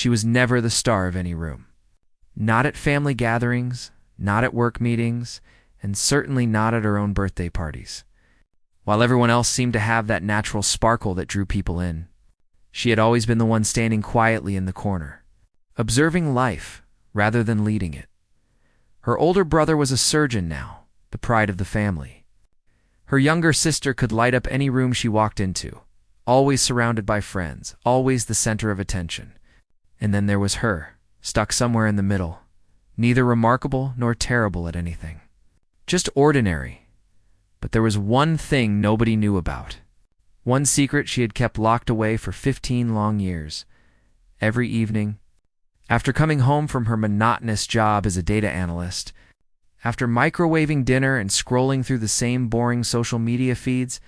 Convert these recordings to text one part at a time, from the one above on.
She was never the star of any room. Not at family gatherings, not at work meetings, and certainly not at her own birthday parties. While everyone else seemed to have that natural sparkle that drew people in, she had always been the one standing quietly in the corner, observing life rather than leading it. Her older brother was a surgeon now, the pride of the family. Her younger sister could light up any room she walked into, always surrounded by friends, always the center of attention. And then there was her, stuck somewhere in the middle, neither remarkable nor terrible at anything. Just ordinary. But there was one thing nobody knew about. One secret she had kept locked away for 15 long years. Every evening, after coming home from her monotonous job as a data analyst, after microwaving dinner and scrolling through the same boring social media feeds,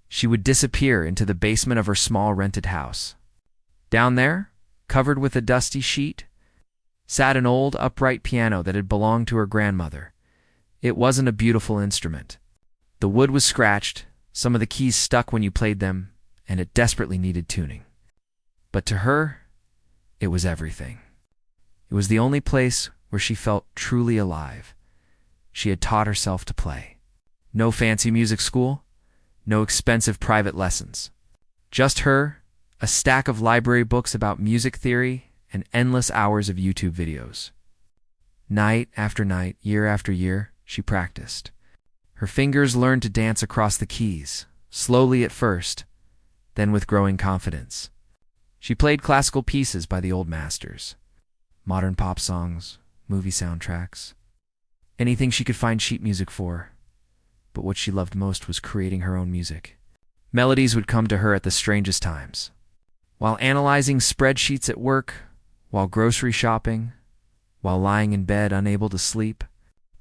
she would disappear into the basement of her small rented house. Down there, covered with a dusty sheet, sat an old upright piano that had belonged to her grandmother. It wasn't a beautiful instrument. The wood was scratched, some of the keys stuck when you played them, and it desperately needed tuning. But to her, it was everything. It was the only place where she felt truly alive. She had taught herself to play. No fancy music school, no expensive private lessons. Just her, a stack of library books about music theory, and endless hours of YouTube videos. Night after night, year after year, she practiced. Her fingers learned to dance across the keys, slowly at first, then with growing confidence. She played classical pieces by the old masters, modern pop songs, movie soundtracks, anything she could find sheet music for. But what she loved most was creating her own music. Melodies would come to her at the strangest times. While analyzing spreadsheets at work, while grocery shopping, while lying in bed unable to sleep,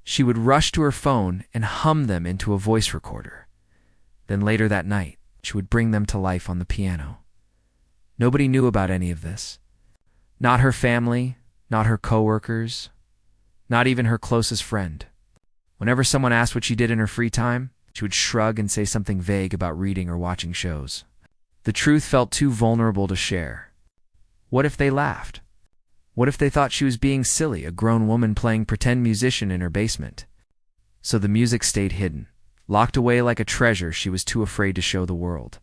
she would rush to her phone and hum them into a voice recorder. Then later that night, she would bring them to life on the piano. Nobody knew about any of this. Not her family, not her coworkers, not even her closest friend. Whenever someone asked what she did in her free time, she would shrug and say something vague about reading or watching shows. The truth felt too vulnerable to share. What if they laughed? What if they thought she was being silly, a grown woman playing pretend musician in her basement? So the music stayed hidden, locked away like a treasure she was too afraid to show the world.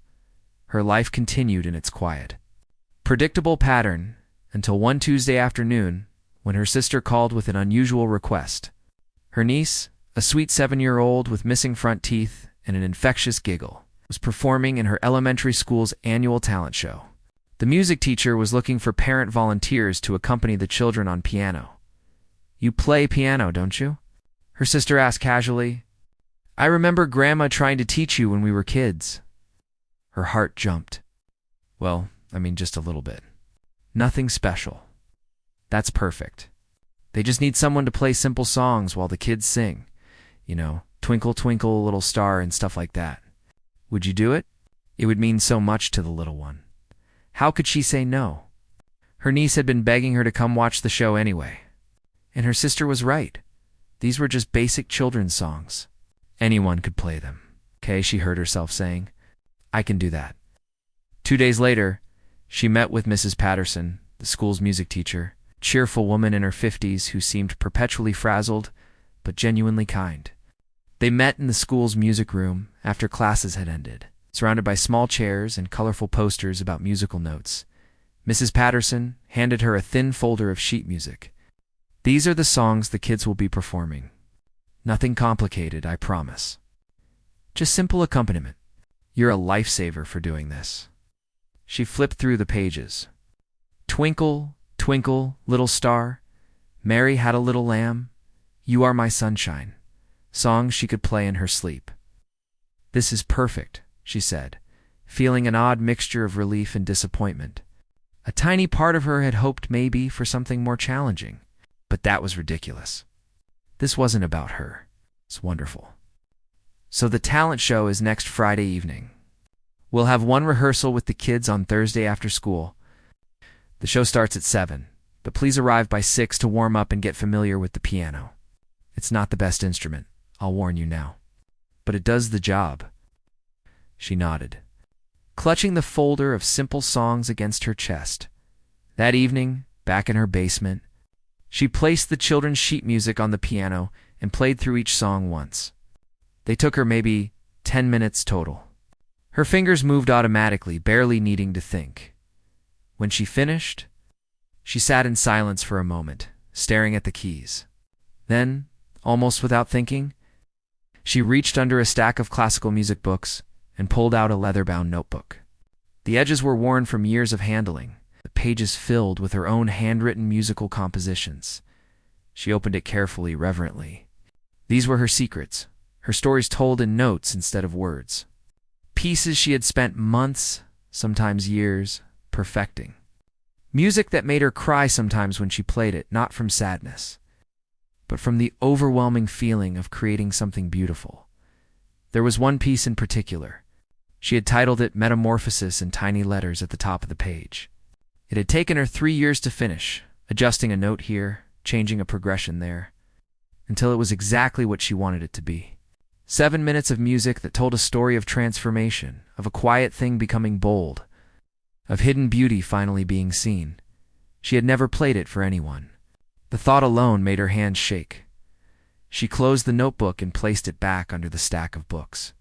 Her life continued in its quiet, predictable pattern until one Tuesday afternoon when her sister called with an unusual request. Her niece, a sweet 7-year-old with missing front teeth and an infectious giggle, was performing in her elementary school's annual talent show. The music teacher was looking for parent volunteers to accompany the children on piano. "You play piano, don't you?" her sister asked casually. "I remember Grandma trying to teach you when we were kids." Her heart jumped. "Well, just a little bit. Nothing special." "That's perfect. They just need someone to play simple songs while the kids sing. Twinkle, Twinkle, Little Star and stuff like that. Would you do it? It would mean so much to the little one." How could she say no? Her niece had been begging her to come watch the show anyway. And her sister was right. These were just basic children's songs. Anyone could play them. "Okay," she heard herself saying. "I can do that." 2 days later, she met with Mrs. Patterson, the school's music teacher, a cheerful woman in her 50s who seemed perpetually frazzled, but genuinely kind. They met in the school's music room after classes had ended, surrounded by small chairs and colorful posters about musical notes. Mrs. Patterson handed her a thin folder of sheet music. "These are the songs the kids will be performing. Nothing complicated, I promise. Just simple accompaniment. You're a lifesaver for doing this." She flipped through the pages. "Twinkle, Twinkle, Little Star, Mary Had a Little Lamb, You Are My Sunshine," songs she could play in her sleep. "This is perfect," she said, feeling an odd mixture of relief and disappointment. A tiny part of her had hoped maybe for something more challenging, but that was ridiculous. This wasn't about her. It's wonderful. So the talent show is next Friday evening. We'll have one rehearsal with the kids on Thursday after school. The show starts at 7, but please arrive by 6 to warm up and get familiar with the piano. It's not the best instrument, I'll warn you now, but it does the job. She nodded, clutching the folder of simple songs against her chest. That evening, back in her basement, she placed the children's sheet music on the piano and played through each song once. They took her maybe 10 minutes total. Her fingers moved automatically, barely needing to think. When she finished, she sat in silence for a moment, staring at the keys. Then, almost without thinking, she reached under a stack of classical music books and pulled out a leather-bound notebook. The edges were worn from years of handling, the pages filled with her own handwritten musical compositions. She opened it carefully, reverently. These were her secrets, her stories told in notes instead of words. Pieces she had spent months, sometimes years, perfecting. Music that made her cry sometimes when she played it, not from sadness, but from the overwhelming feeling of creating something beautiful. There was one piece in particular. She had titled it Metamorphosis in tiny letters at the top of the page. It had taken her 3 years to finish, adjusting a note here, changing a progression there, until it was exactly what she wanted it to be. 7 minutes of music that told a story of transformation, of a quiet thing becoming bold, of hidden beauty finally being seen. She had never played it for anyone. The thought alone made her hands shake. She closed the notebook and placed it back under the stack of books,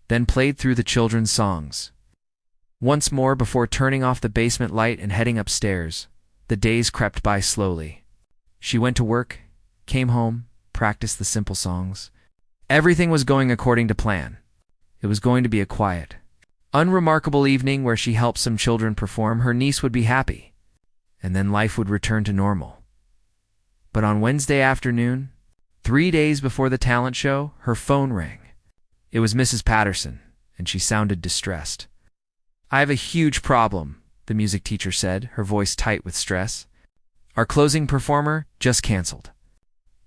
then played through the children's songs. Once more before turning off the basement light and heading upstairs, the days crept by slowly. She went to work, came home, practiced the simple songs. Everything was going according to plan. It was going to be a quiet, unremarkable evening where she helped some children perform. Her niece would be happy, and then life would return to normal. But on Wednesday afternoon, 3 days before the talent show, her phone rang. It was Mrs. Patterson, and she sounded distressed. "I have a huge problem," the music teacher said, her voice tight with stress. "Our closing performer just canceled.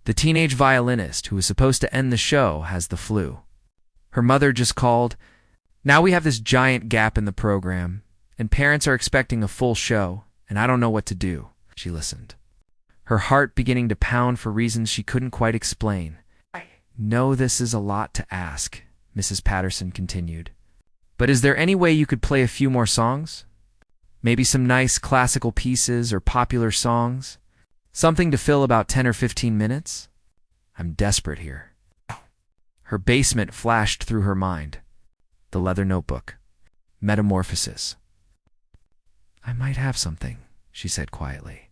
The teenage violinist who was supposed to end the show has the flu. Her mother just called. Now we have this giant gap in the program, and parents are expecting a full show, and I don't know what to do." She listened, her heart beginning to pound for reasons she couldn't quite explain. "I know this is a lot to ask," Mrs. Patterson continued, "but is there any way you could play a few more songs? Maybe some nice classical pieces or popular songs? Something to fill about 10 or 15 minutes? I'm desperate here." Her basement flashed through her mind. The leather notebook. Metamorphosis. "I might have something," she said quietly.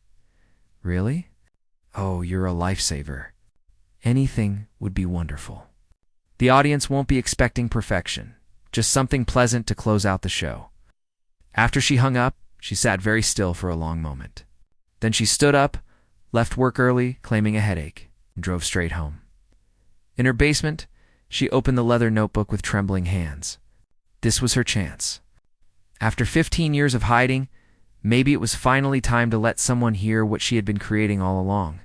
"Really? Oh, you're a lifesaver. Anything would be wonderful. The audience won't be expecting perfection, just something pleasant to close out the show." After she hung up, she sat very still for a long moment. Then she stood up, left work early, claiming a headache, and drove straight home. In her basement, she opened the leather notebook with trembling hands. This was her chance. After 15 years of hiding, maybe it was finally time to let someone hear what she had been creating all along.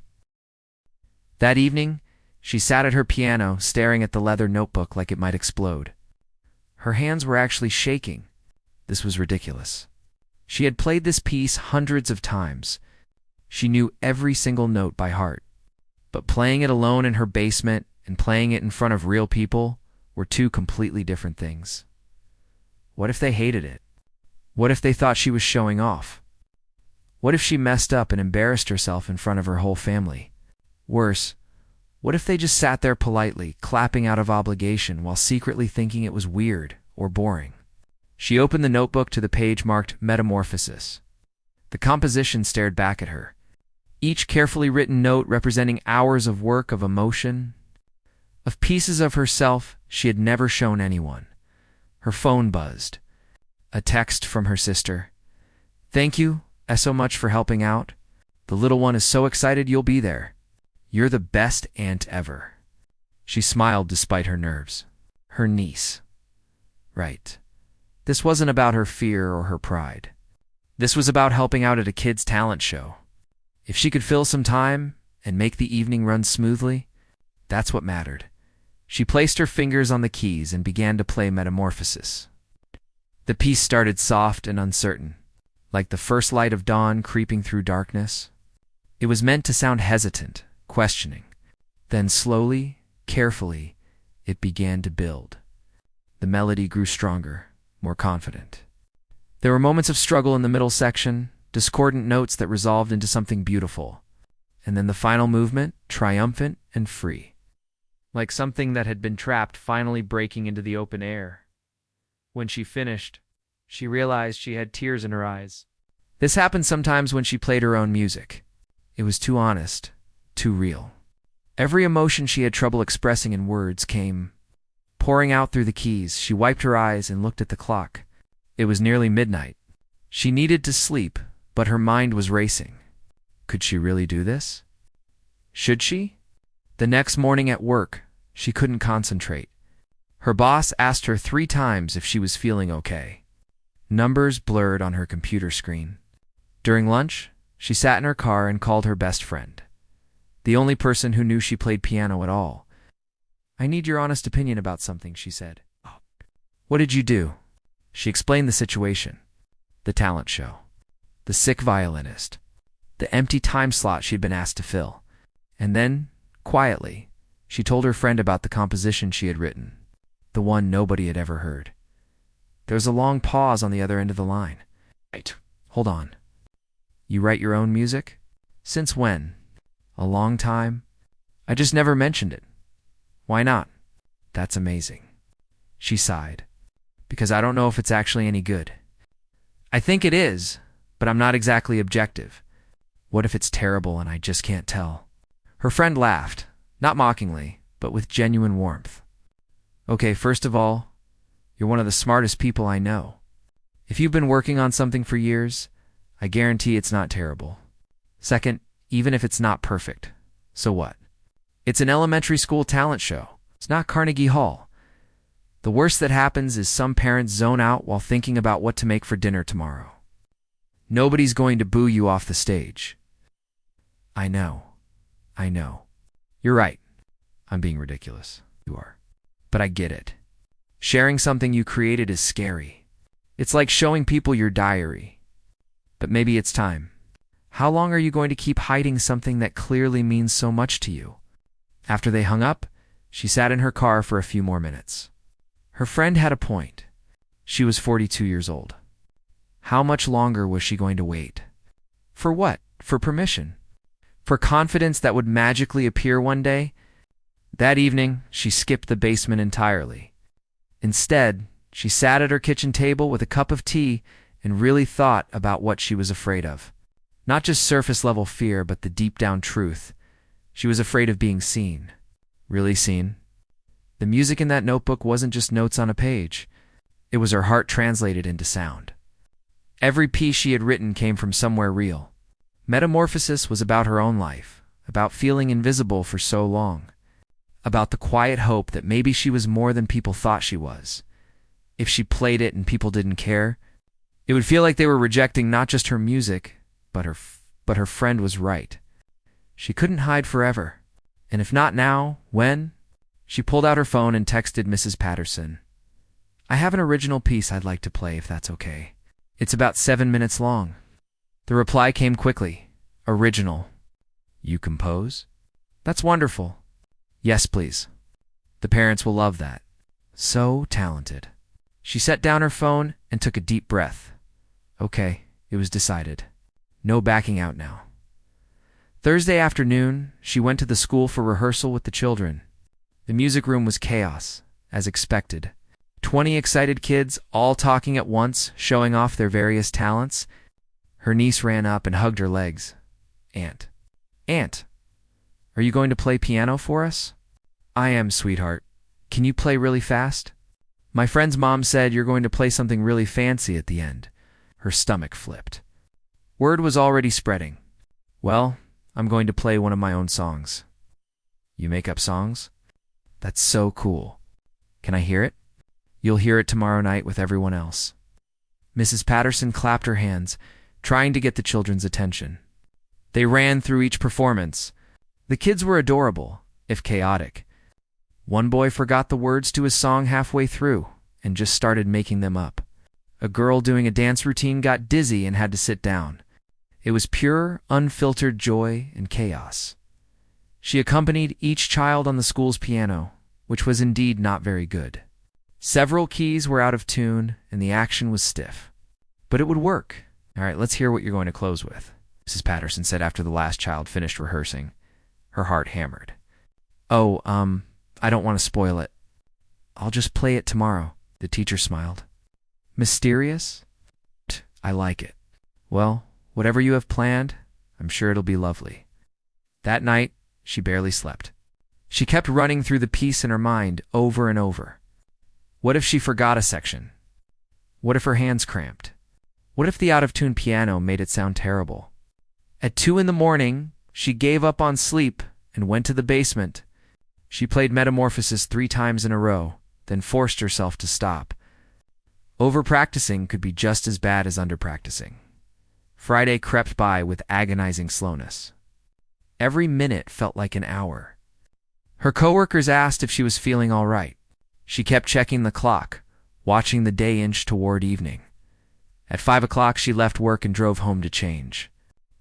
That evening, she sat at her piano, staring at the leather notebook like it might explode. Her hands were actually shaking. This was ridiculous. She had played this piece hundreds of times. She knew every single note by heart. But playing it alone in her basement and playing it in front of real people were two completely different things. What if they hated it? What if they thought she was showing off? What if she messed up and embarrassed herself in front of her whole family? Worse, what if they just sat there politely, clapping out of obligation while secretly thinking it was weird or boring? She opened the notebook to the page marked Metamorphosis. The composition stared back at her, each carefully written note representing hours of work, of emotion, of pieces of herself she had never shown anyone. Her phone buzzed. A text from her sister. "Thank you so much for helping out. The little one is so excited you'll be there. You're the best aunt ever." She smiled despite her nerves. Her niece. Right. This wasn't about her fear or her pride. This was about helping out at a kid's talent show. If she could fill some time and make the evening run smoothly, that's what mattered. She placed her fingers on the keys and began to play Metamorphosis. The piece started soft and uncertain, like the first light of dawn creeping through darkness. It was meant to sound hesitant, questioning. Then slowly, carefully, it began to build. The melody grew stronger, more confident. There were moments of struggle in the middle section, discordant notes that resolved into something beautiful. And then the final movement, triumphant and free. Like something that had been trapped finally breaking into the open air. When she finished, she realized she had tears in her eyes. This happened sometimes when she played her own music. It was too honest, too real. Every emotion she had trouble expressing in words came pouring out through the keys. She wiped her eyes and looked at the clock. It was nearly midnight. She needed to sleep, but her mind was racing. Could she really do this? Should she? The next morning at work, she couldn't concentrate. Her boss asked her 3 times if she was feeling okay. Numbers blurred on her computer screen. During lunch, she sat in her car and called her best friend, the only person who knew she played piano at all. "I need your honest opinion about something," she said. "What did you do?" She explained the situation. The talent show. The sick violinist. The empty time slot she'd been asked to fill. And then, quietly, she told her friend about the composition she had written. The one nobody had ever heard. There was a long pause on the other end of the line. "Right, hold on. You write your own music? Since when? A long time? I just never mentioned it. Why not? That's amazing." She sighed. "Because I don't know if it's actually any good. I think it is, but I'm not exactly objective. What if it's terrible and I just can't tell?" Her friend laughed, not mockingly, but with genuine warmth. "Okay, first of all, you're one of the smartest people I know. If you've been working on something for years, I guarantee it's not terrible. Second, even if it's not perfect, so what? It's an elementary school talent show. It's not Carnegie Hall. The worst that happens is some parents zone out while thinking about what to make for dinner tomorrow. Nobody's going to boo you off the stage." I know. You're right. I'm being ridiculous. You are. But I get it. Sharing something you created is scary. It's like showing people your diary. But maybe it's time. How long are you going to keep hiding something that clearly means so much to you? After they hung up, she sat in her car for a few more minutes. Her friend had a point. She was 42 years old. How much longer was she going to wait? For what? For permission? For confidence that would magically appear one day? That evening, she skipped the basement entirely. Instead, she sat at her kitchen table with a cup of tea and really thought about what she was afraid of. Not just surface-level fear, but the deep-down truth. She was afraid of being seen. Really seen. The music in that notebook wasn't just notes on a page. It was her heart translated into sound. Every piece she had written came from somewhere real. Metamorphosis was about her own life, about feeling invisible for so long, about the quiet hope that maybe she was more than people thought she was. If she played it and people didn't care, it would feel like they were rejecting not just her music, but her friend was right. She couldn't hide forever. And if not now, when? She pulled out her phone and texted Mrs. Patterson. "I have an original piece I'd like to play, if that's okay. It's about 7 minutes long." The reply came quickly. "Original. You compose? That's wonderful. Yes, please. The parents will love that. So talented." She set down her phone and took a deep breath. Okay, it was decided. No backing out now. Thursday afternoon, she went to the school for rehearsal with the children. The music room was chaos, as expected. 20 excited kids, all talking at once, showing off their various talents. Her niece ran up and hugged her legs. "Aunt. Aunt, are you going to play piano for us?" "I am, sweetheart. Can you play really fast?" "My friend's mom said you're going to play something really fancy at the end." Her stomach flipped. Word was already spreading. "Well, I'm going to play one of my own songs." "You make up songs? That's so cool. Can I hear it?" "You'll hear it tomorrow night with everyone else." Mrs. Patterson clapped her hands, trying to get the children's attention. They ran through each performance. The kids were adorable, if chaotic. One boy forgot the words to his song halfway through and just started making them up. A girl doing a dance routine got dizzy and had to sit down. It was pure, unfiltered joy and chaos. She accompanied each child on the school's piano, which was indeed not very good. Several keys were out of tune and the action was stiff. But it would work. All right, let's hear what you're going to close with, Mrs. Patterson said after the last child finished rehearsing. Her heart hammered. Oh, I don't want to spoil it. I'll just play it tomorrow, the teacher smiled. Mysterious? I like it. Well, whatever you have planned, I'm sure it'll be lovely. That night, she barely slept. She kept running through the piece in her mind over and over. What if she forgot a section? What if her hands cramped? What if the out-of-tune piano made it sound terrible? At 2 a.m, she gave up on sleep and went to the basement. She played Metamorphosis 3 times in a row, then forced herself to stop. Over-practicing could be just as bad as under-practicing. Friday crept by with agonizing slowness. Every minute felt like an hour. Her coworkers asked if she was feeling all right. She kept checking the clock, watching the day inch toward evening. At 5 o'clock, she left work and drove home to change.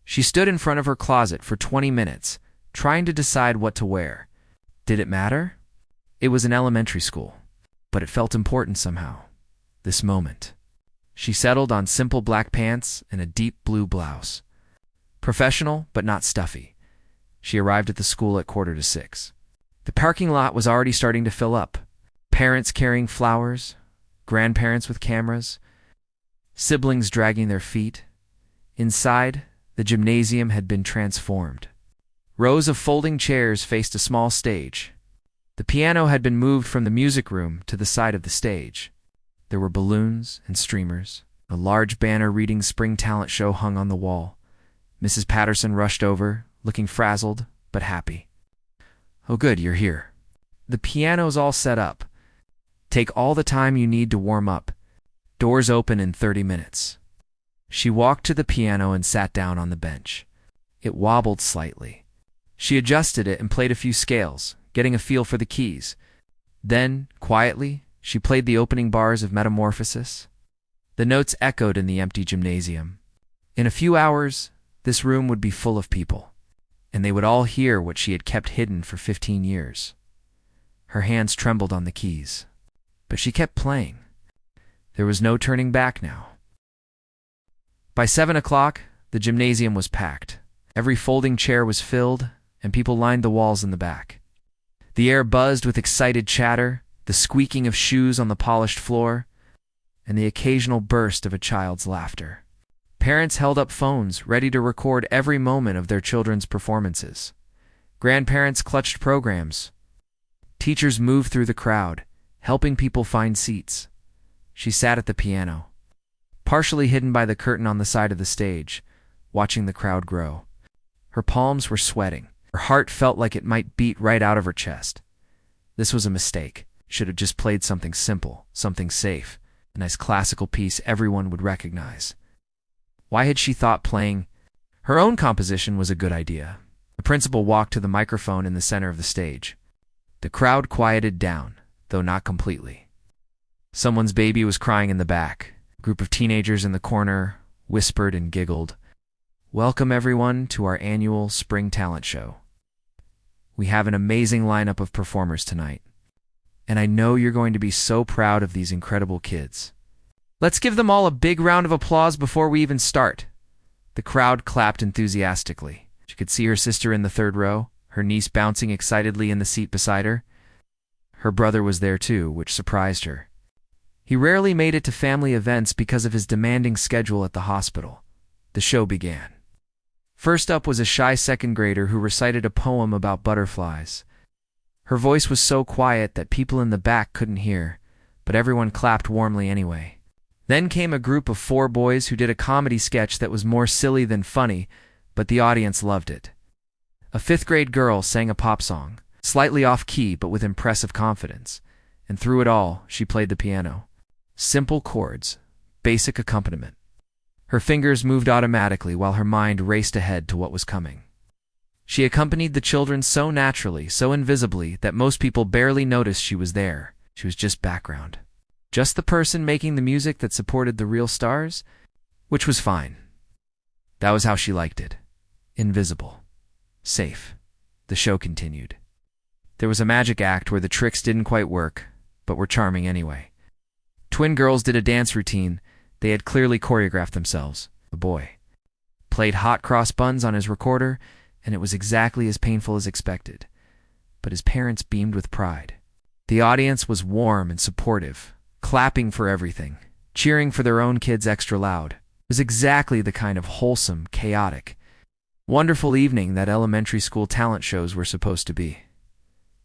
She stood in front of her closet for 20 minutes, trying to decide what to wear. Did it matter? It was an elementary school, but it felt important somehow. This moment. She settled on simple black pants and a deep blue blouse. Professional, but not stuffy. She arrived at the school at 5:45. The parking lot was already starting to fill up. Parents carrying flowers, grandparents with cameras, siblings dragging their feet. Inside, the gymnasium had been transformed. Rows of folding chairs faced a small stage. The piano had been moved from the music room to the side of the stage. There were balloons and streamers. A large banner reading Spring Talent Show hung on the wall. Mrs. Patterson rushed over, looking frazzled but happy. Oh good, you're here. The piano's all set up. Take all the time you need to warm up. Doors open in 30 minutes. She walked to the piano and sat down on the bench. It wobbled slightly. She adjusted it and played a few scales, getting a feel for the keys. Then, quietly, she played the opening bars of Metamorphosis. The notes echoed in the empty gymnasium. In a few hours, this room would be full of people, and they would all hear what she had kept hidden for 15 years. Her hands trembled on the keys, but she kept playing. There was no turning back now. By 7 o'clock, the gymnasium was packed. Every folding chair was filled, and people lined the walls in the back. The air buzzed with excited chatter, the squeaking of shoes on the polished floor, and the occasional burst of a child's laughter. Parents held up phones, ready to record every moment of their children's performances. Grandparents clutched programs. Teachers moved through the crowd, helping people find seats. She sat at the piano, partially hidden by the curtain on the side of the stage, watching the crowd grow. Her palms were sweating. Her heart felt like it might beat right out of her chest. This was a mistake. Should have just played something simple, something safe, a nice classical piece everyone would recognize. Why had she thought playing her own composition was a good idea? The principal walked to the microphone in the center of the stage. The crowd quieted down, though not completely. Someone's baby was crying in the back. A group of teenagers in the corner whispered and giggled. Welcome everyone to our annual Spring Talent Show. We have an amazing lineup of performers tonight, and I know you're going to be so proud of these incredible kids. Let's give them all a big round of applause before we even start. The crowd clapped enthusiastically. She could see her sister in the third row, her niece bouncing excitedly in the seat beside her. Her brother was there too, which surprised her. He rarely made it to family events because of his demanding schedule at the hospital. The show began. First up was a shy second grader who recited a poem about butterflies. Her voice was so quiet that people in the back couldn't hear, but everyone clapped warmly anyway. Then came a group of 4 boys who did a comedy sketch that was more silly than funny, but the audience loved it. A 5th-grade girl sang a pop song, slightly off-key but with impressive confidence, and through it all, she played the piano. Simple chords, basic accompaniment. Her fingers moved automatically while her mind raced ahead to what was coming. She accompanied the children so naturally, so invisibly, that most people barely noticed she was there. She was just background. Just the person making the music that supported the real stars, which was fine. That was how she liked it. Invisible. Safe. The show continued. There was a magic act where the tricks didn't quite work, but were charming anyway. Twin girls did a dance routine. They had clearly choreographed themselves. The boy played hot cross buns on his recorder, and it was exactly as painful as expected. But his parents beamed with pride. The audience was warm and supportive, clapping for everything, cheering for their own kids extra loud. It was exactly the kind of wholesome, chaotic, wonderful evening that elementary school talent shows were supposed to be.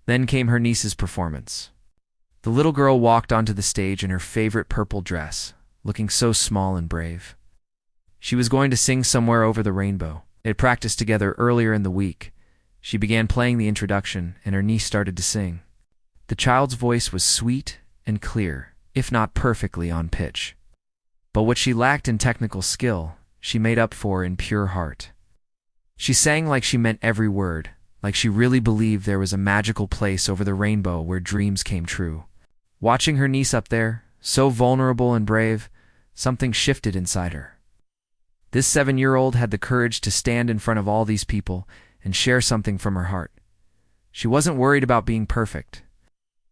Then came her niece's performance. The little girl walked onto the stage in her favorite purple dress, looking so small and brave. She was going to sing Somewhere Over the Rainbow. They had practiced together earlier in the week. She began playing the introduction, and her niece started to sing. The child's voice was sweet and clear, if not perfectly on pitch. But what she lacked in technical skill, she made up for in pure heart. She sang like she meant every word, like she really believed there was a magical place over the rainbow where dreams came true. Watching her niece up there, so vulnerable and brave, something shifted inside her. This 7-year-old had the courage to stand in front of all these people and share something from her heart. She wasn't worried about being perfect.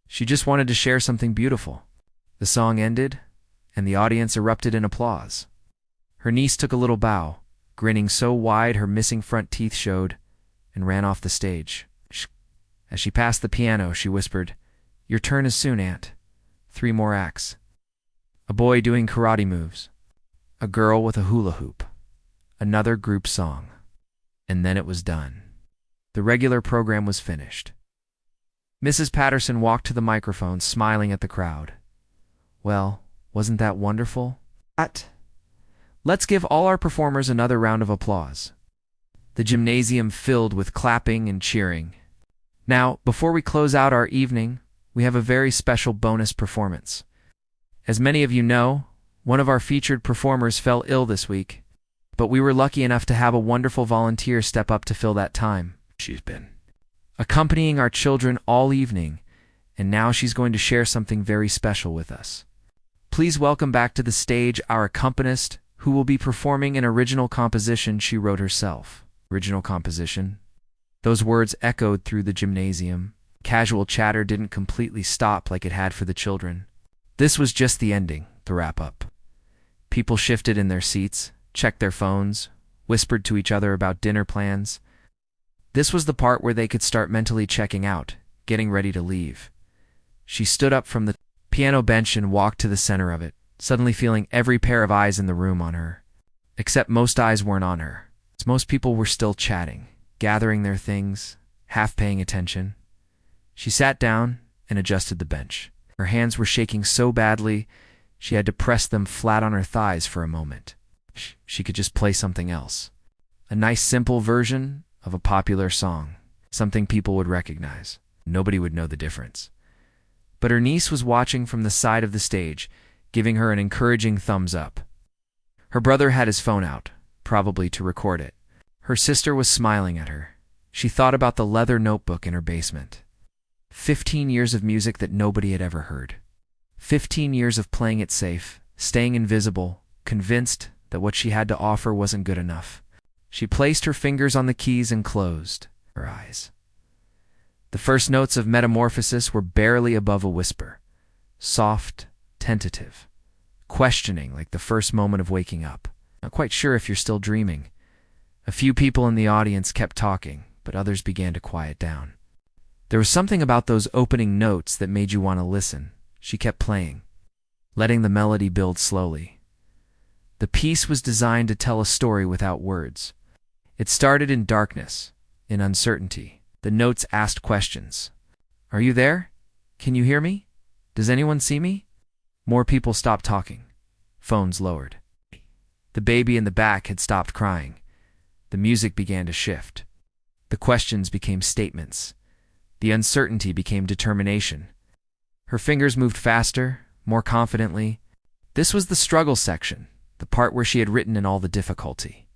She just wanted to share something beautiful. The song ended, and the audience erupted in applause. Her niece took a little bow, grinning so wide her missing front teeth showed, and ran off the stage. As she passed the piano, she whispered, "Your turn is soon, Aunt. 3 more acts." A boy doing karate moves. A girl with a hula hoop. Another group song. And then it was done. The regular program was finished. Mrs. Patterson walked to the microphone, smiling at the crowd. "Well, wasn't that wonderful? Let's give all our performers another round of applause." The gymnasium filled with clapping and cheering. Now, before we close out our evening, we have a very special bonus performance. As many of you know, one of our featured performers fell ill this week, but we were lucky enough to have a wonderful volunteer step up to fill that time. She's been accompanying our children all evening, and now she's going to share something very special with us. Please welcome back to the stage our accompanist, who will be performing an original composition she wrote herself. Original composition? Those words echoed through the gymnasium. Casual chatter didn't completely stop like it had for the children. This was just the ending, the wrap-up. People shifted in their seats, checked their phones, whispered to each other about dinner plans. This was the part where they could start mentally checking out, getting ready to leave. She stood up from the piano bench and walked to the center of it, suddenly feeling every pair of eyes in the room on her. Except most eyes weren't on her. Most people were still chatting, gathering their things, half paying attention. She sat down and adjusted the bench. Her hands were shaking so badly, she had to press them flat on her thighs for a moment. She could just play something else. A nice simple version of a popular song, something people would recognize. Nobody would know the difference. But her niece was watching from the side of the stage, giving her an encouraging thumbs up. Her brother had his phone out, probably to record it. Her sister was smiling at her. She thought about the leather notebook in her basement. 15 years of music that nobody had ever heard. 15 years of playing it safe, staying invisible, convinced that what she had to offer wasn't good enough. She placed her fingers on the keys and closed her eyes. The first notes of Metamorphosis were barely above a whisper. Soft, tentative, questioning like the first moment of waking up. Not quite sure if you're still dreaming. A few people in the audience kept talking, but others began to quiet down. There was something about those opening notes that made you want to listen. She kept playing, letting the melody build slowly. The piece was designed to tell a story without words. It started in darkness, in uncertainty. The notes asked questions. "Are you there? Can you hear me? Does anyone see me?" More people stopped talking. Phones lowered. The baby in the back had stopped crying. The music began to shift. The questions became statements. The uncertainty became determination. Her fingers moved faster, more confidently. This was the struggle section, the part where she had written in all the difficulty.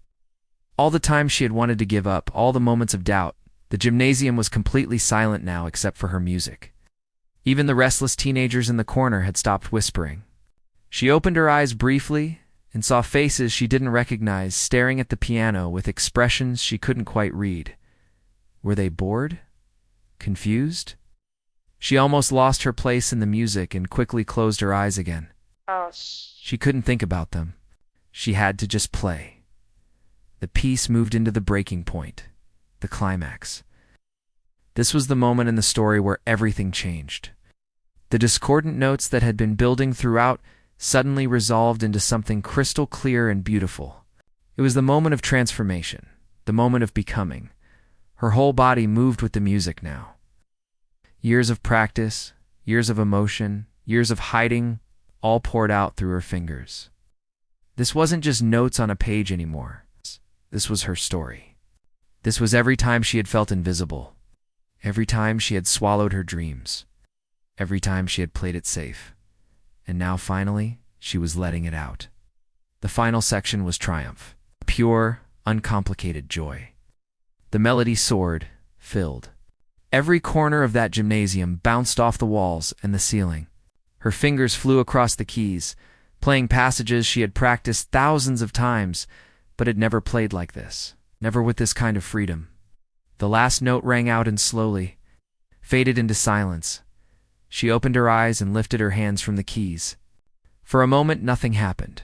All the times she had wanted to give up, all the moments of doubt. The gymnasium was completely silent now except for her music. Even the restless teenagers in the corner had stopped whispering. She opened her eyes briefly and saw faces she didn't recognize staring at the piano with expressions she couldn't quite read. Were they bored? Confused? She almost lost her place in the music and quickly closed her eyes again. She couldn't think about them. She had to just play. The piece moved into the breaking point, the climax. This was the moment in the story where everything changed. The discordant notes that had been building throughout suddenly resolved into something crystal clear and beautiful. It was the moment of transformation, the moment of becoming. Her whole body moved with the music now. Years of practice, years of emotion, years of hiding, all poured out through her fingers. This wasn't just notes on a page anymore. This was her story. This was every time she had felt invisible, every time she had swallowed her dreams, every time she had played it safe. And now finally, she was letting it out. The final section was triumph, pure, uncomplicated joy. The melody soared, filled. Every corner of that gymnasium bounced off the walls and the ceiling. Her fingers flew across the keys, playing passages she had practiced thousands of times, but had never played like this, never with this kind of freedom. The last note rang out and slowly faded into silence. She opened her eyes and lifted her hands from the keys. For a moment, nothing happened.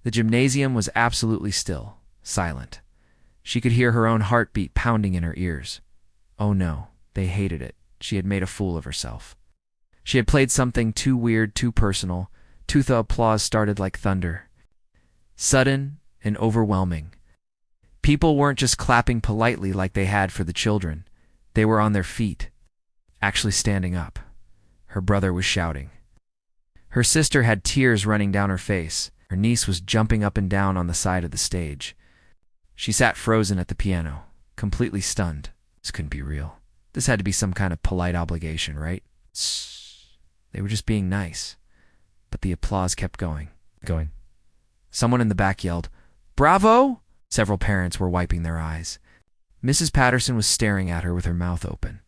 The gymnasium was absolutely still, silent. She could hear her own heartbeat pounding in her ears. Oh no, they hated it. She had made a fool of herself. She had played something too weird, too personal. The applause started like thunder. Sudden and overwhelming. People weren't just clapping politely like they had for the children. They were on their feet, actually standing up. Her brother was shouting. Her sister had tears running down her face. Her niece was jumping up and down on the side of the stage. She sat frozen at the piano, completely stunned. This couldn't be real. This had to be some kind of polite obligation, right? They were just being nice. But the applause kept going. Someone in the back yelled, "Bravo!" Several parents were wiping their eyes. Mrs. Patterson was staring at her with her mouth open.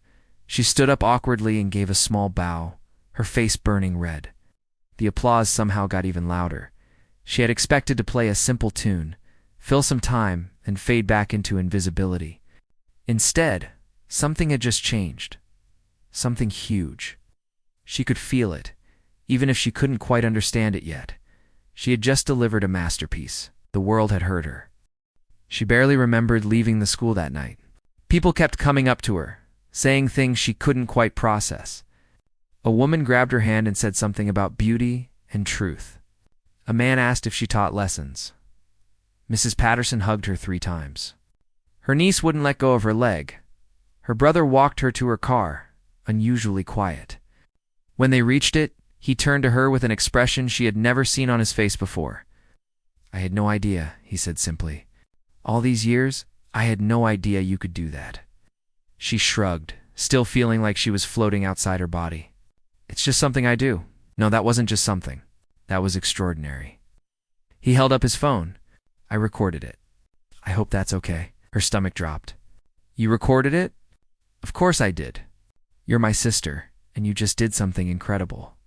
She stood up awkwardly and gave a small bow, her face burning red. The applause somehow got even louder. She had expected to play a simple tune, fill some time, and fade back into invisibility. Instead, something had just changed. Something huge. She could feel it, even if she couldn't quite understand it yet. She had just delivered a masterpiece. The world had heard her. She barely remembered leaving the school that night. People kept coming up to her, saying things she couldn't quite process. A woman grabbed her hand and said something about beauty and truth. A man asked if she taught lessons. Mrs. Patterson hugged her 3 times. Her niece wouldn't let go of her leg. Her brother walked her to her car, unusually quiet. When they reached it, he turned to her with an expression she had never seen on his face before. "I had no idea," he said simply. "All these years, I had no idea you could do that." She shrugged, still feeling like she was floating outside her body. "It's just something I do." No, that wasn't just something. That was extraordinary. He held up his phone. "I recorded it. I hope that's okay." Her stomach dropped. "You recorded it?" "Of course I did. You're my sister, and you just did something incredible.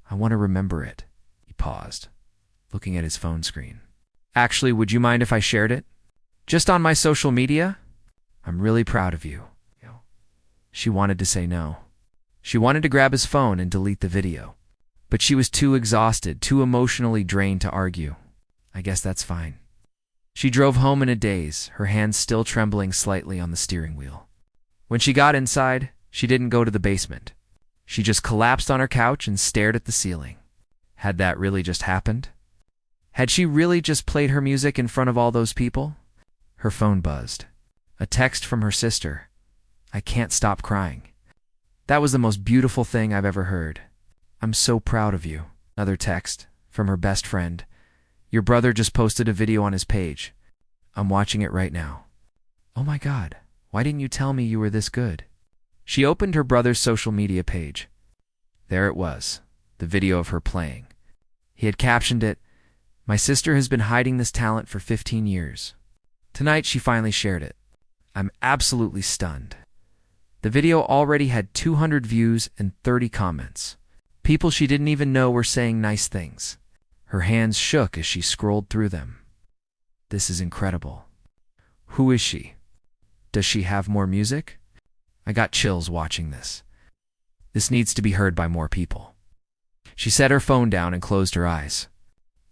I want to remember it." He paused, looking at his phone screen. "Actually, would you mind if I shared it? Just on my social media? I'm really proud of you." She wanted to say no. She wanted to grab his phone and delete the video. But she was too exhausted, too emotionally drained to argue. "I guess that's fine." She drove home in a daze, her hands still trembling slightly on the steering wheel. When she got inside, she didn't go to the basement. She just collapsed on her couch and stared at the ceiling. Had that really just happened? Had she really just played her music in front of all those people? Her phone buzzed. A text from her sister. "I can't stop crying. That was the most beautiful thing I've ever heard. I'm so proud of you." Another text from her best friend. "Your brother just posted a video on his page. I'm watching it right now. Oh my God, why didn't you tell me you were this good?" She opened her brother's social media page. There it was, the video of her playing. He had captioned it, "My sister has been hiding this talent for 15 years. Tonight she finally shared it. I'm absolutely stunned." The video already had 200 views and 30 comments. People she didn't even know were saying nice things. Her hands shook as she scrolled through them. This is incredible. Who is she? Does she have more music? I got chills watching this. This needs to be heard by more people. She set her phone down and closed her eyes.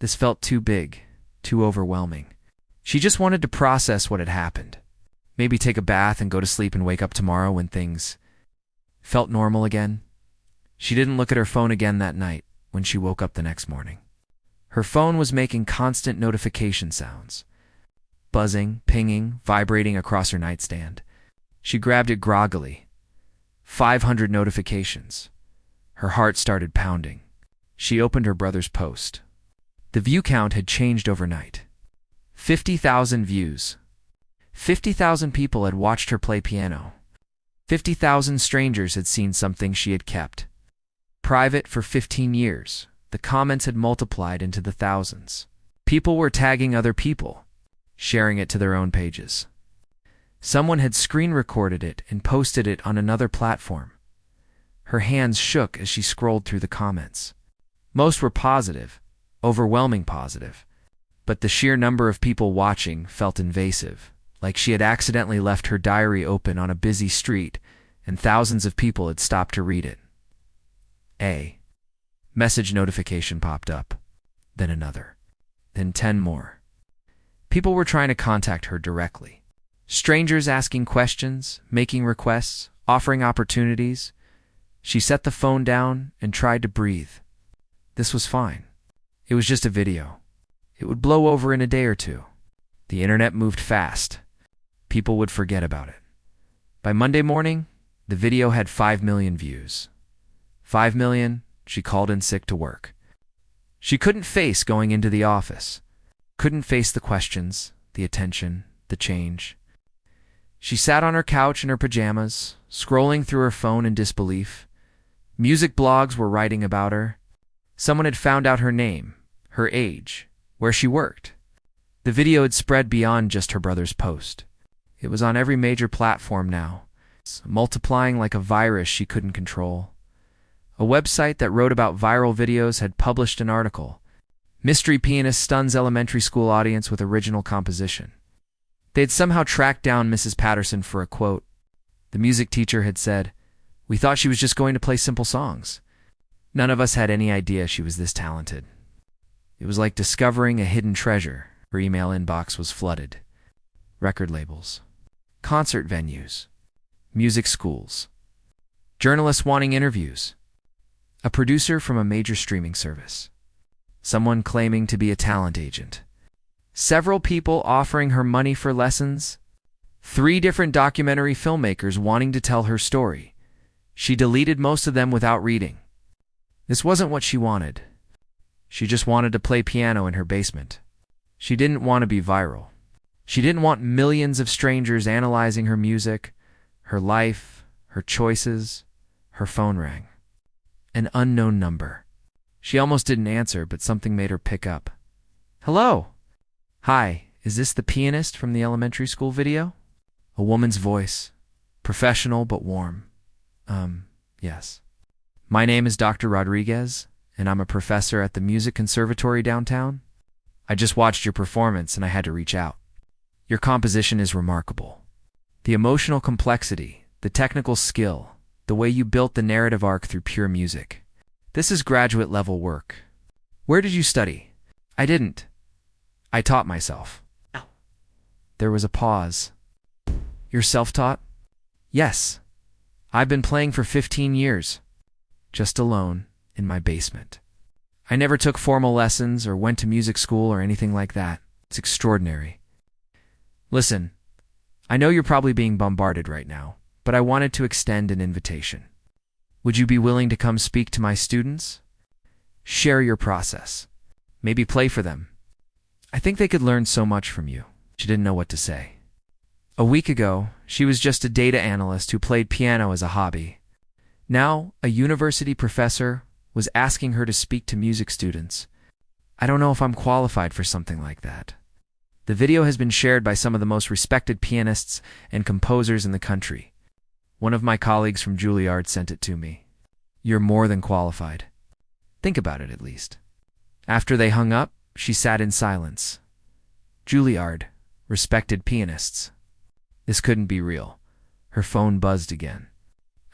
This felt too big, too overwhelming. She just wanted to process what had happened. Maybe take a bath and go to sleep and wake up tomorrow when things felt normal again. She didn't look at her phone again that night when she woke up the next morning. Her phone was making constant notification sounds. Buzzing, pinging, vibrating across her nightstand. She grabbed it groggily. 500 notifications. Her heart started pounding. She opened her brother's post. The view count had changed overnight. 50,000 views. 50,000 people had watched her play piano. 50,000 strangers had seen something she had kept private for 15 years. The comments had multiplied into the thousands. People were tagging other people, sharing it to their own pages. Someone had screen recorded it and posted it on another platform. Her hands shook as she scrolled through the comments. Most were positive, overwhelming positive, but the sheer number of people watching felt invasive, like she had accidentally left her diary open on a busy street and thousands of people had stopped to read it. A message notification popped up, then another, then 10 more. People were trying to contact her directly. Strangers asking questions, making requests, offering opportunities. She set the phone down and tried to breathe. This was fine. It was just a video. It would blow over in a day or two. The internet moved fast. People would forget about it. By Monday morning, the video had 5 million views. 5 million, she called in sick to work. She couldn't face going into the office. Couldn't face the questions, the attention, the change. She sat on her couch in her pajamas, scrolling through her phone in disbelief. Music blogs were writing about her. Someone had found out her name, her age, where she worked. The video had spread beyond just her brother's post. It was on every major platform now, multiplying like a virus she couldn't control. A website that wrote about viral videos had published an article. Mystery pianist stuns elementary school audience with original composition. They had somehow tracked down Mrs. Patterson for a quote. The music teacher had said, "We thought she was just going to play simple songs. None of us had any idea she was this talented." It was like discovering a hidden treasure. Her email inbox was flooded. Record labels, concert venues, music schools, journalists wanting interviews, a producer from a major streaming service, someone claiming to be a talent agent, several people offering her money for lessons, 3 different documentary filmmakers wanting to tell her story. She deleted most of them without reading. This wasn't what she wanted. She just wanted to play piano in her basement. She didn't want to be viral. She didn't want millions of strangers analyzing her music, her life, her choices. Her phone rang. An unknown number. She almost didn't answer, but something made her pick up. "Hello." "Hi, is this the pianist from the elementary school video?" A woman's voice, professional but warm. Yes. "My name is Dr. Rodriguez, and I'm a professor at the Music Conservatory downtown. I just watched your performance and I had to reach out. Your composition is remarkable. The emotional complexity, the technical skill, the way you built the narrative arc through pure music. This is graduate level work. Where did you study?" "I didn't. I taught myself." There was a pause. "You're self-taught?" "Yes. I've been playing for 15 years. Just alone, in my basement. I never took formal lessons or went to music school or anything like that. It's extraordinary. Listen, I know you're probably being bombarded right now, but I wanted to extend an invitation. Would you be willing to come speak to my students? Share your process. Maybe play for them. I think they could learn so much from you." She didn't know what to say. A week ago, she was just a data analyst who played piano as a hobby. Now, a university professor was asking her to speak to music students. "I don't know if I'm qualified for something like that." The video has been shared by some of the most respected pianists and composers in the country. One of my colleagues from Juilliard sent it to me. "You're more than qualified. Think about it at least." After they hung up, she sat in silence. Juilliard, respected pianists. This couldn't be real. Her phone buzzed again.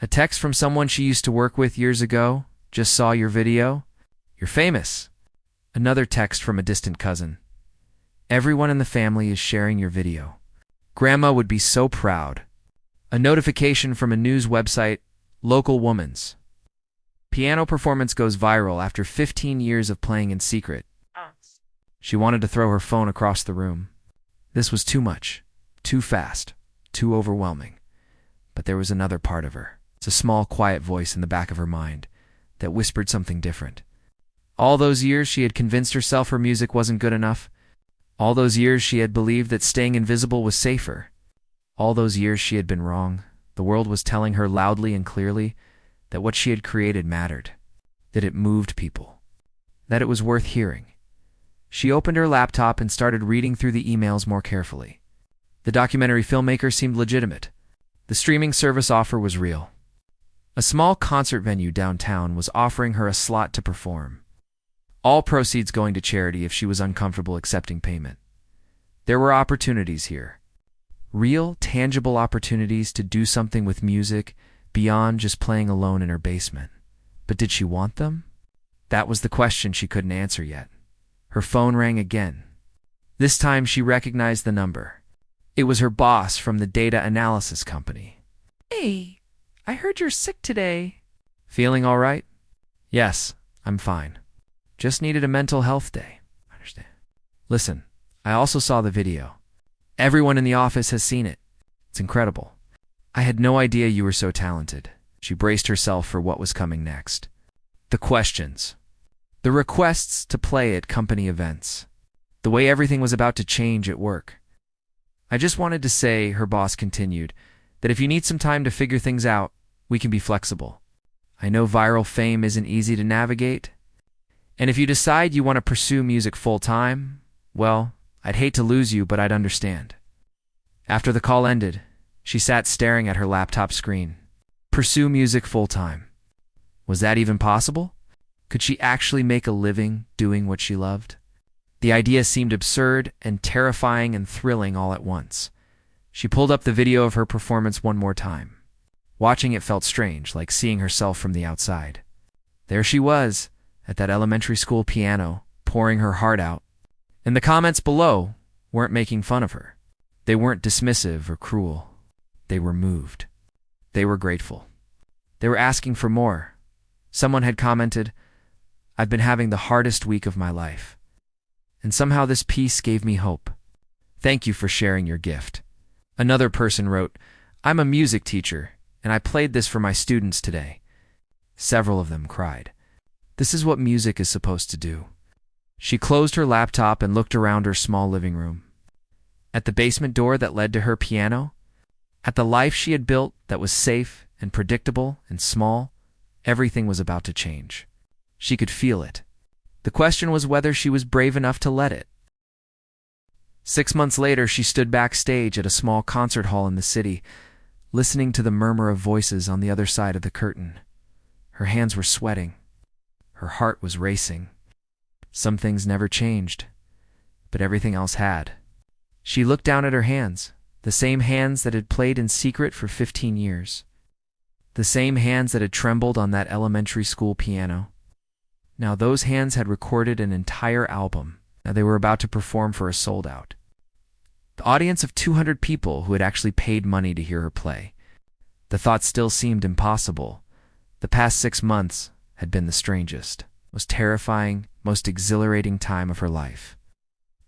A text from someone she used to work with years ago. "Just saw your video. You're famous." Another text from a distant cousin. Everyone in the family is sharing your video. Grandma would be so proud. A notification from a news website, local woman's piano performance goes viral after 15 years of playing in secret. She wanted to throw her phone across the room. This was too much, too fast, too overwhelming. But there was another part of her. It's a small, quiet voice in the back of her mind that whispered something different. All those years she had convinced herself her music wasn't good enough. All those years she had believed that staying invisible was safer. All those years she had been wrong. The world was telling her loudly and clearly that what she had created mattered, that it moved people, that it was worth hearing. She opened her laptop and started reading through the emails more carefully. The documentary filmmaker seemed legitimate. The streaming service offer was real. A small concert venue downtown was offering her a slot to perform. All proceeds going to charity if she was uncomfortable accepting payment. There were opportunities here. Real, tangible opportunities to do something with music beyond just playing alone in her basement. But did she want them? That was the question she couldn't answer yet. Her phone rang again. This time she recognized the number. It was her boss from the data analysis company. "Hey, I heard you're sick today." "Feeling all right?" "Yes, I'm fine. Just needed a mental health day." "I understand." "Listen, I also saw the video. Everyone in the office has seen it. It's incredible. I had no idea you were so talented." She braced herself for what was coming next. The questions. The requests to play at company events. The way everything was about to change at work. "I just wanted to say," her boss continued, "that if you need some time to figure things out, we can be flexible. I know viral fame isn't easy to navigate. And if you decide you want to pursue music full-time, well, I'd hate to lose you, but I'd understand." After the call ended, she sat staring at her laptop screen. Pursue music full-time. Was that even possible? Could she actually make a living doing what she loved? The idea seemed absurd and terrifying and thrilling all at once. She pulled up the video of her performance one more time. Watching it felt strange, like seeing herself from the outside. There she was, at that elementary school piano, pouring her heart out. And the comments below weren't making fun of her. They weren't dismissive or cruel. They were moved. They were grateful. They were asking for more. Someone had commented, "I've been having the hardest week of my life. And somehow this piece gave me hope. Thank you for sharing your gift." Another person wrote, "I'm a music teacher, and I played this for my students today." Several of them cried. This is what music is supposed to do. She closed her laptop and looked around her small living room. At the basement door that led to her piano, at the life she had built that was safe and predictable and small, everything was about to change. She could feel it. The question was whether she was brave enough to let it. 6 months later, she stood backstage at a small concert hall in the city, listening to the murmur of voices on the other side of the curtain. Her hands were sweating. Her heart was racing. Some things never changed, but everything else had. She looked down at her hands, the same hands that had played in secret for 15 years. The same hands that had trembled on that elementary school piano. Now those hands had recorded an entire album. Now they were about to perform for a sold-out. The audience of 200 people who had actually paid money to hear her play. The thought still seemed impossible. The past 6 months had been the strangest, most terrifying, most exhilarating time of her life.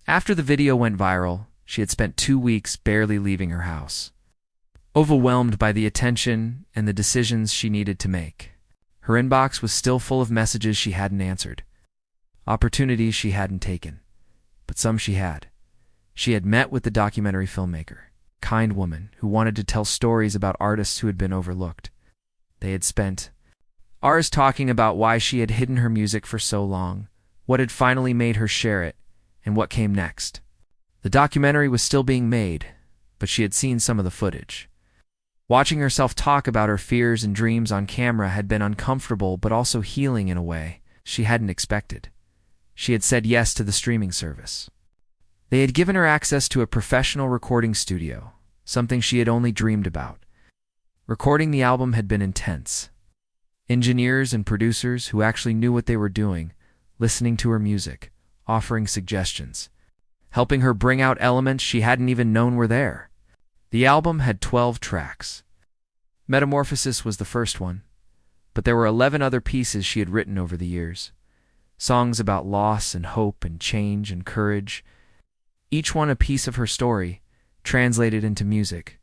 After the video went viral, she had spent 2 weeks barely leaving her house. Overwhelmed by the attention and the decisions she needed to make. Her inbox was still full of messages she hadn't answered. Opportunities she hadn't taken. But some she had. She had met with the documentary filmmaker, kind woman who wanted to tell stories about artists who had been overlooked. They had spent hours talking about why she had hidden her music for so long, what had finally made her share it, and what came next. The documentary was still being made, but she had seen some of the footage. Watching herself talk about her fears and dreams on camera had been uncomfortable but also healing in a way she hadn't expected. She had said yes to the streaming service. They had given her access to a professional recording studio, something she had only dreamed about. Recording the album had been intense. Engineers and producers who actually knew what they were doing, listening to her music, offering suggestions, helping her bring out elements she hadn't even known were there. The album had 12 tracks. Metamorphosis was the first one, but there were 11 other pieces she had written over the years. Songs about loss and hope and change and courage, each one a piece of her story, translated into music.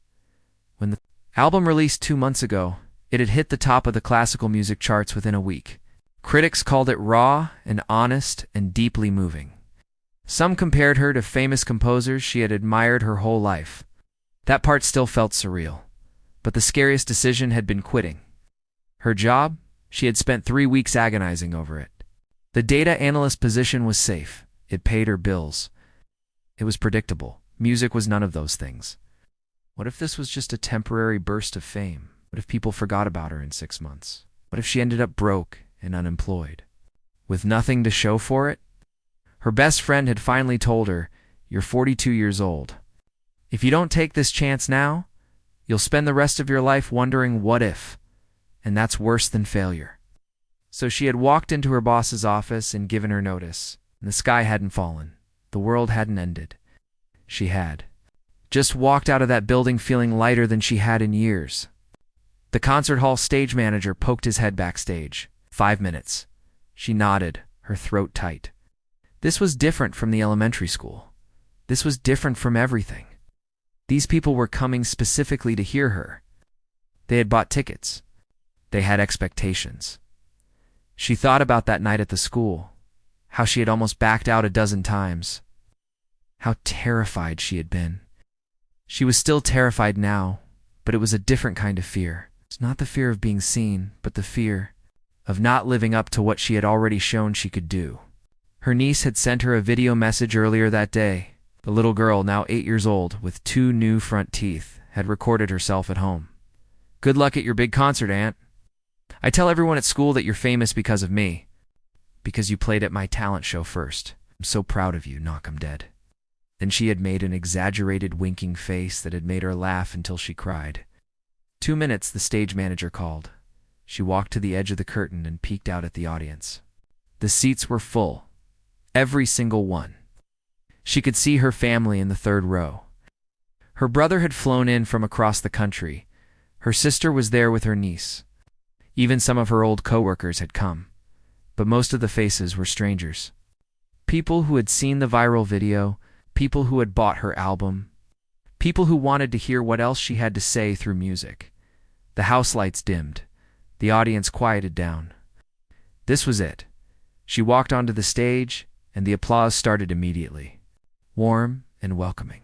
When the album released 2 months ago, it had hit the top of the classical music charts within a week. Critics called it raw and honest and deeply moving. Some compared her to famous composers she had admired her whole life. That part still felt surreal, but the scariest decision had been quitting. Her job? She had spent 3 weeks agonizing over it. The data analyst position was safe. It paid her bills. It was predictable. Music was none of those things. What if this was just a temporary burst of fame? What if people forgot about her in 6 months? What if she ended up broke and unemployed, with nothing to show for it? Her best friend had finally told her, "You're 42 years old. If you don't take this chance now, you'll spend the rest of your life wondering what if, and that's worse than failure." So she had walked into her boss's office and given her notice. And the sky hadn't fallen. The world hadn't ended. She had just walked out of that building feeling lighter than she had in years. The concert hall stage manager poked his head backstage. 5 minutes. She nodded, her throat tight. This was different from the elementary school. This was different from everything. These people were coming specifically to hear her. They had bought tickets. They had expectations. She thought about that night at the school, how she had almost backed out a dozen times, how terrified she had been. She was still terrified now, but it was a different kind of fear. It's not the fear of being seen, but the fear of not living up to what she had already shown she could do. Her niece had sent her a video message earlier that day. The little girl, now 8 years old, with 2 new front teeth, had recorded herself at home. "Good luck at your big concert, Aunt. I tell everyone at school that you're famous because of me. Because you played at my talent show first. I'm so proud of you, knock 'em dead." Then she had made an exaggerated winking face that had made her laugh until she cried. 2 minutes, the stage manager called. She walked to the edge of the curtain and peeked out at the audience. The seats were full. Every single one. She could see her family in the 3rd row. Her brother had flown in from across the country. Her sister was there with her niece. Even some of her old coworkers had come. But most of the faces were strangers. People who had seen the viral video, people who had bought her album, people who wanted to hear what else she had to say through music. The house lights dimmed. The audience quieted down. This was it. She walked onto the stage, and the applause started immediately. Warm and welcoming.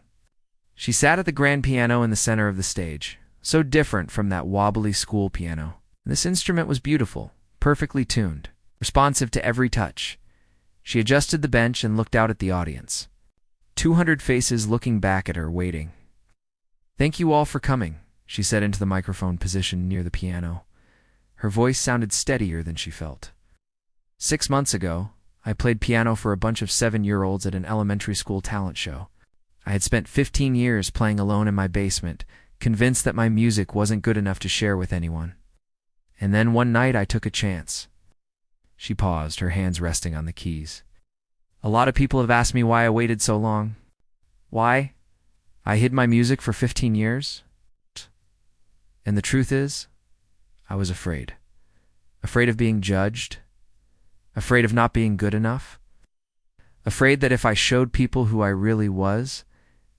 She sat at the grand piano in the center of the stage, so different from that wobbly school piano. This instrument was beautiful, perfectly tuned, responsive to every touch. She adjusted the bench and looked out at the audience. 200 faces looking back at her, waiting. "Thank you all for coming," she said into the microphone positioned near the piano. Her voice sounded steadier than she felt. 6 months ago, I played piano for a bunch of 7-year-olds at an elementary school talent show. I had spent 15 years playing alone in my basement, convinced that my music wasn't good enough to share with anyone. And then one night I took a chance. She paused, her hands resting on the keys. A lot of people have asked me why I waited so long. Why? I hid my music for 15 years. And the truth is, I was afraid. Afraid of being judged. Afraid of not being good enough. Afraid that if I showed people who I really was,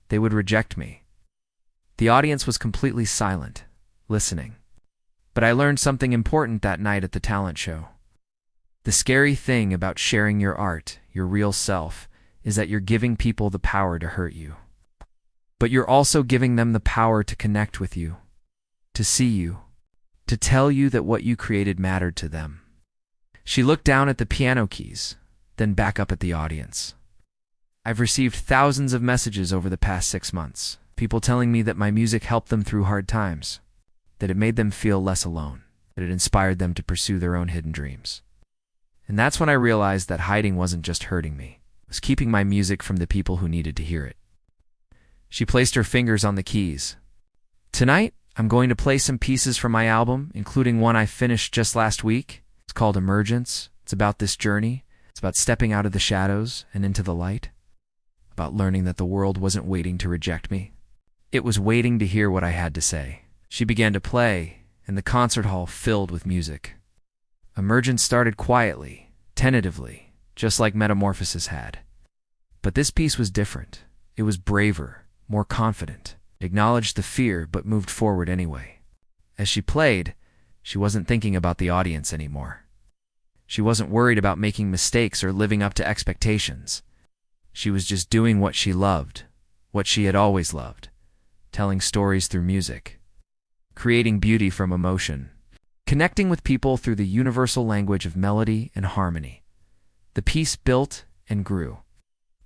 they would reject me. The audience was completely silent, listening. But I learned something important that night at the talent show. The scary thing about sharing your art, your real self, is that you're giving people the power to hurt you. But you're also giving them the power to connect with you, to see you, to tell you that what you created mattered to them. She looked down at the piano keys, then back up at the audience. I've received thousands of messages over the past 6 months, people telling me that my music helped them through hard times, that it made them feel less alone, that it inspired them to pursue their own hidden dreams. And that's when I realized that hiding wasn't just hurting me, it was keeping my music from the people who needed to hear it. She placed her fingers on the keys. Tonight, I'm going to play some pieces from my album, including one I finished just last week. It's called Emergence. It's about this journey. It's about stepping out of the shadows and into the light. about learning that the world wasn't waiting to reject me. It was waiting to hear what I had to say. She began to play, and the concert hall filled with music. Emergence started quietly, tentatively, just like Metamorphosis had. But this piece was different. It was braver, more confident, acknowledged the fear but moved forward anyway. As she played, she wasn't thinking about the audience anymore. She wasn't worried about making mistakes or living up to expectations. She was just doing what she loved, what she had always loved, telling stories through music, creating beauty from emotion, connecting with people through the universal language of melody and harmony. The piece built and grew.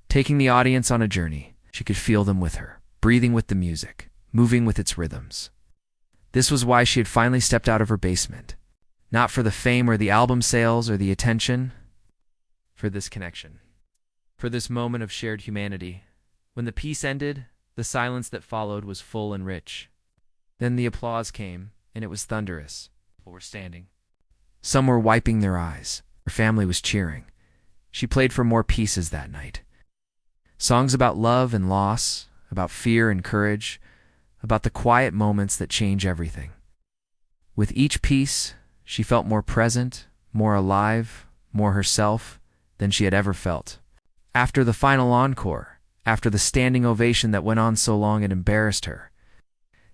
Taking the audience on a journey, she could feel them with her, breathing with the music, moving with its rhythms. This was why she had finally stepped out of her basement. Not for the fame or the album sales or the attention, for this connection. For this moment of shared humanity. When the piece ended, the silence that followed was full and rich. Then the applause came, and it was thunderous. People were standing. Some were wiping their eyes. Her family was cheering. She played for more pieces that night. Songs about love and loss, about fear and courage, about the quiet moments that change everything. With each piece, she felt more present, more alive, more herself than she had ever felt. After the final encore, after the standing ovation that went on so long it embarrassed her,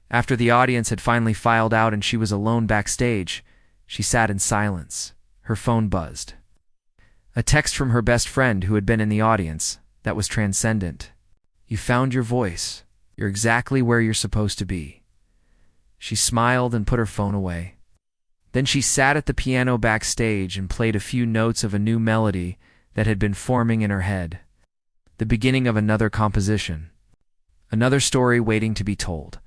after the audience had finally filed out and she was alone backstage, she sat in silence. Her phone buzzed. A text from her best friend who had been in the audience that was transcendent. "You found your voice. You're exactly where you're supposed to be." She smiled and put her phone away. Then she sat at the piano backstage and played a few notes of a new melody that had been forming in her head. The beginning of another composition. Another story waiting to be told.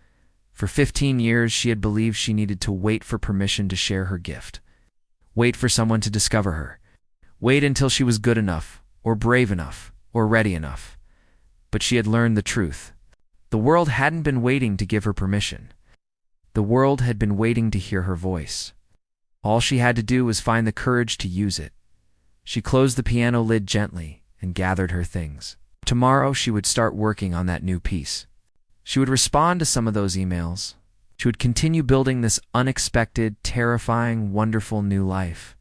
For 15 years, she had believed she needed to wait for permission to share her gift. Wait for someone to discover her. Wait until she was good enough, or brave enough, or ready enough. But she had learned the truth. The world hadn't been waiting to give her permission. The world had been waiting to hear her voice. All she had to do was find the courage to use it. She closed the piano lid gently and gathered her things. Tomorrow she would start working on that new piece. She would respond to some of those emails. She would continue building this unexpected, terrifying, wonderful new life.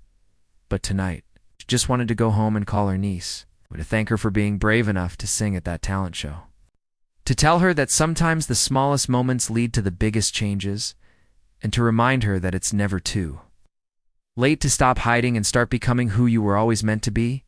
But tonight, she just wanted to go home and call her niece, to thank her for being brave enough to sing at that talent show. To tell her that sometimes the smallest moments lead to the biggest changes, and to remind her that it's never too late to stop hiding and start becoming who you were always meant to be.